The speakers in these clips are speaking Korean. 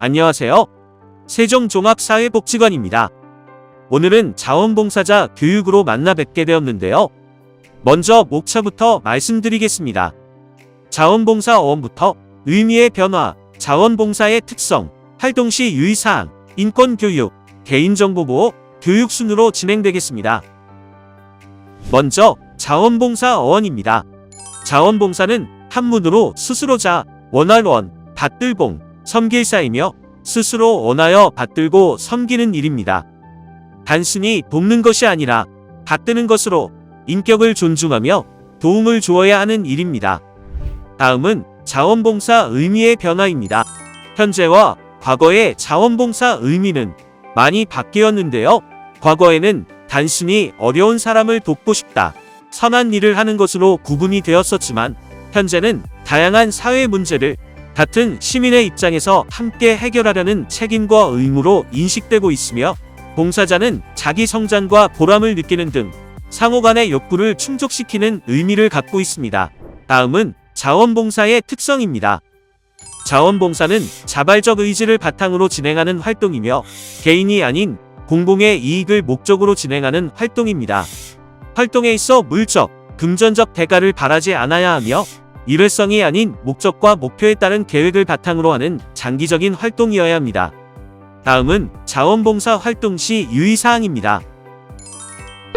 안녕하세요. 세종종합사회복지관입니다. 오늘은 자원봉사자 교육으로 만나 뵙게 되었는데요. 먼저 목차부터 말씀드리겠습니다. 자원봉사 어원부터 의미의 변화, 자원봉사의 특성, 활동 시 유의사항, 인권교육, 개인정보보호, 교육 순으로 진행되겠습니다. 먼저 자원봉사 어원입니다. 자원봉사는 한문으로 스스로자, 원할원, 받들봉, 섬길사이며 스스로 원하여 받들고 섬기는 일입니다. 단순히 돕는 것이 아니라 받드는 것으로 인격을 존중하며 도움을 주어야 하는 일입니다. 다음은 자원봉사 의미의 변화입니다. 현재와 과거의 자원봉사 의미는 많이 바뀌었는데요. 과거에는 단순히 어려운 사람을 돕고 싶다, 선한 일을 하는 것으로 구분이 되었었지만 현재는 다양한 사회 문제를 같은 시민의 입장에서 함께 해결하려는 책임과 의무로 인식되고 있으며 봉사자는 자기 성장과 보람을 느끼는 등 상호 간의 욕구를 충족시키는 의미를 갖고 있습니다. 다음은 자원봉사의 특성입니다. 자원봉사는 자발적 의지를 바탕으로 진행하는 활동이며 개인이 아닌 공공의 이익을 목적으로 진행하는 활동입니다. 활동에 있어 물적, 금전적 대가를 바라지 않아야 하며 일회성이 아닌 목적과 목표에 따른 계획을 바탕으로 하는 장기적인 활동이어야 합니다. 다음은 자원봉사 활동 시 유의사항입니다.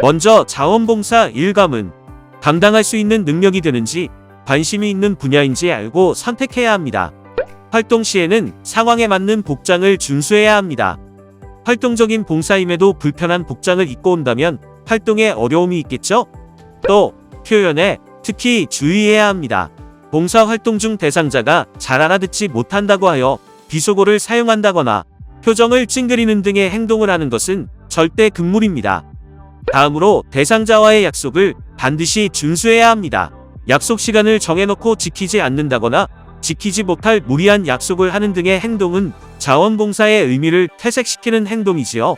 먼저 자원봉사 일감은 감당할 수 있는 능력이 되는지 관심이 있는 분야인지 알고 선택해야 합니다. 활동 시에는 상황에 맞는 복장을 준수해야 합니다. 활동적인 봉사임에도 불편한 복장을 입고 온다면 활동에 어려움이 있겠죠? 또 표현에 특히 주의해야 합니다. 봉사활동 중 대상자가 잘 알아듣지 못한다고 하여 비속어를 사용한다거나 표정을 찡그리는 등의 행동을 하는 것은 절대 금물입니다. 다음으로 대상자와의 약속을 반드시 준수해야 합니다. 약속 시간을 정해놓고 지키지 않는다거나 지키지 못할 무리한 약속을 하는 등의 행동은 자원봉사의 의미를 퇴색시키는 행동이지요.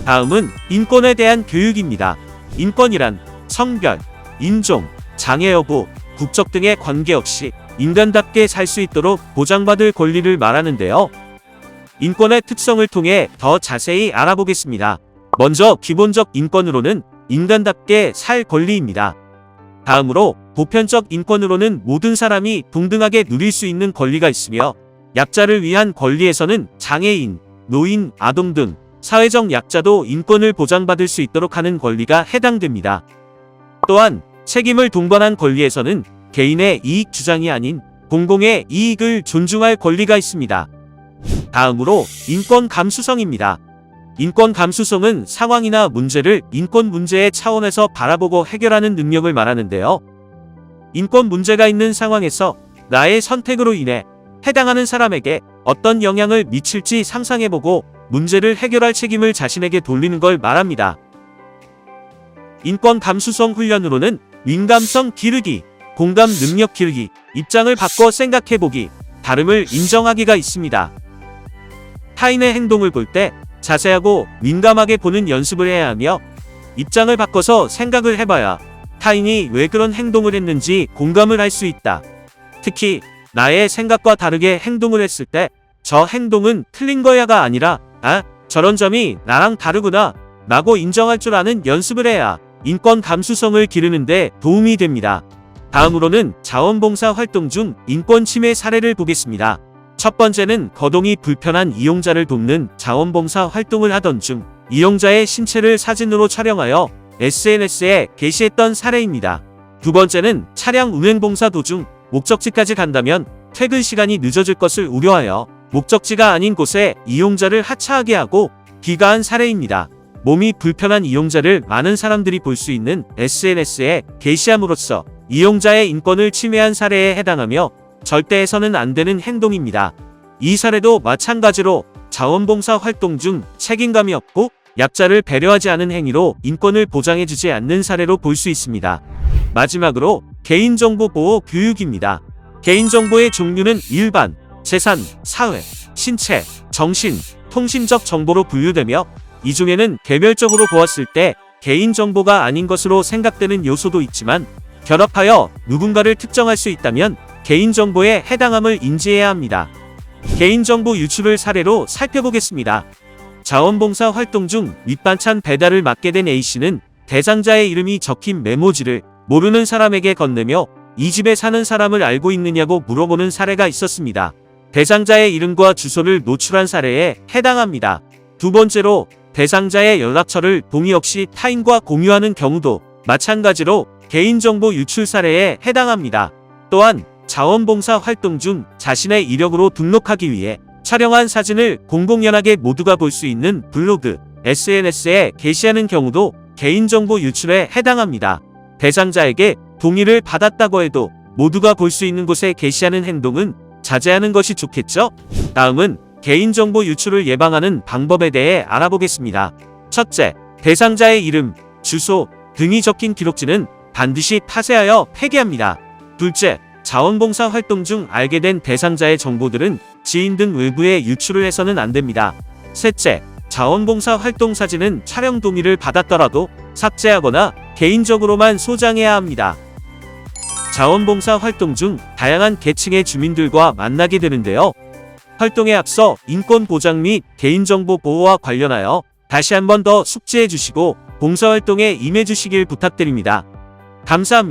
다음은 인권에 대한 교육입니다. 인권이란 성별, 인종, 장애 여부, 국적 등의 관계없이 인간답게 살 수 있도록 보장받을 권리를 말하는데요. 인권의 특성을 통해 더 자세히 알아보겠습니다. 먼저 기본적 인권으로는 인간답게 살 권리입니다. 다음으로 보편적 인권으로는 모든 사람이 동등하게 누릴 수 있는 권리가 있으며 약자를 위한 권리에서는 장애인, 노인, 아동 등 사회적 약자도 인권을 보장받을 수 있도록 하는 권리가 해당됩니다. 또한 책임을 동반한 권리에서는 개인의 이익 주장이 아닌 공공의 이익을 존중할 권리가 있습니다. 다음으로 인권 감수성입니다. 인권 감수성은 상황이나 문제를 인권 문제의 차원에서 바라보고 해결하는 능력을 말하는데요. 인권 문제가 있는 상황에서 나의 선택으로 인해 해당하는 사람에게 어떤 영향을 미칠지 상상해보고 문제를 해결할 책임을 자신에게 돌리는 걸 말합니다. 인권 감수성 훈련으로는 민감성 기르기, 공감 능력 기르기, 입장을 바꿔 생각해보기, 다름을 인정하기가 있습니다. 타인의 행동을 볼 때 자세하고 민감하게 보는 연습을 해야 하며 입장을 바꿔서 생각을 해봐야 타인이 왜 그런 행동을 했는지 공감을 할 수 있다. 특히 나의 생각과 다르게 행동을 했을 때 저 행동은 틀린 거야가 아니라 저런 점이 나랑 다르구나 라고 인정할 줄 아는 연습을 해야 인권 감수성을 기르는 데 도움이 됩니다. 다음으로는 자원봉사 활동 중 인권 침해 사례를 보겠습니다. 첫 번째는 거동이 불편한 이용자를 돕는 자원봉사 활동을 하던 중 이용자의 신체를 사진으로 촬영하여 SNS에 게시했던 사례입니다. 두 번째는 차량 운행봉사 도중 목적지까지 간다면 퇴근 시간이 늦어질 것을 우려하여 목적지가 아닌 곳에 이용자를 하차하게 하고 귀가한 사례입니다. 몸이 불편한 이용자를 많은 사람들이 볼 수 있는 SNS에 게시함으로써 이용자의 인권을 침해한 사례에 해당하며 절대 해서는 안 되는 행동입니다. 이 사례도 마찬가지로 자원봉사 활동 중 책임감이 없고 약자를 배려하지 않은 행위로 인권을 보장해주지 않는 사례로 볼 수 있습니다. 마지막으로 개인정보 보호 교육입니다. 개인정보의 종류는 일반, 재산, 사회, 신체, 정신, 통신적 정보로 분류되며 이 중에는 개별적으로 보았을 때 개인정보가 아닌 것으로 생각되는 요소도 있지만 결합하여 누군가를 특정할 수 있다면 개인정보에 해당함을 인지해야 합니다. 개인정보 유출을 사례로 살펴보겠습니다. 자원봉사 활동 중 밑반찬 배달을 맡게 된 A씨는 대상자의 이름이 적힌 메모지를 모르는 사람에게 건네며 이 집에 사는 사람을 알고 있느냐고 물어보는 사례가 있었습니다. 대상자의 이름과 주소를 노출한 사례에 해당합니다. 두 번째로 대상자의 연락처를 동의 없이 타인과 공유하는 경우도 마찬가지로 개인정보 유출 사례에 해당합니다. 또한 자원봉사 활동 중 자신의 이력으로 등록하기 위해 촬영한 사진을 공공연하게 모두가 볼 수 있는 블로그, SNS에 게시하는 경우도 개인정보 유출에 해당합니다. 대상자에게 동의를 받았다고 해도 모두가 볼 수 있는 곳에 게시하는 행동은 자제하는 것이 좋겠죠? 다음은 개인정보 유출을 예방하는 방법에 대해 알아보겠습니다. 첫째, 대상자의 이름, 주소 등이 적힌 기록지는 반드시 파쇄하여 폐기합니다. 둘째, 자원봉사 활동 중 알게 된 대상자의 정보들은 지인 등 외부에 유출을 해서는 안 됩니다. 셋째, 자원봉사 활동 사진은 촬영 동의를 받았더라도 삭제하거나 개인적으로만 소장해야 합니다. 자원봉사 활동 중 다양한 계층의 주민들과 만나게 되는데요. 활동에 앞서 인권 보장 및 개인정보 보호와 관련하여 다시 한 번 더 숙지해 주시고 봉사활동에 임해 주시길 부탁드립니다. 감사합니다.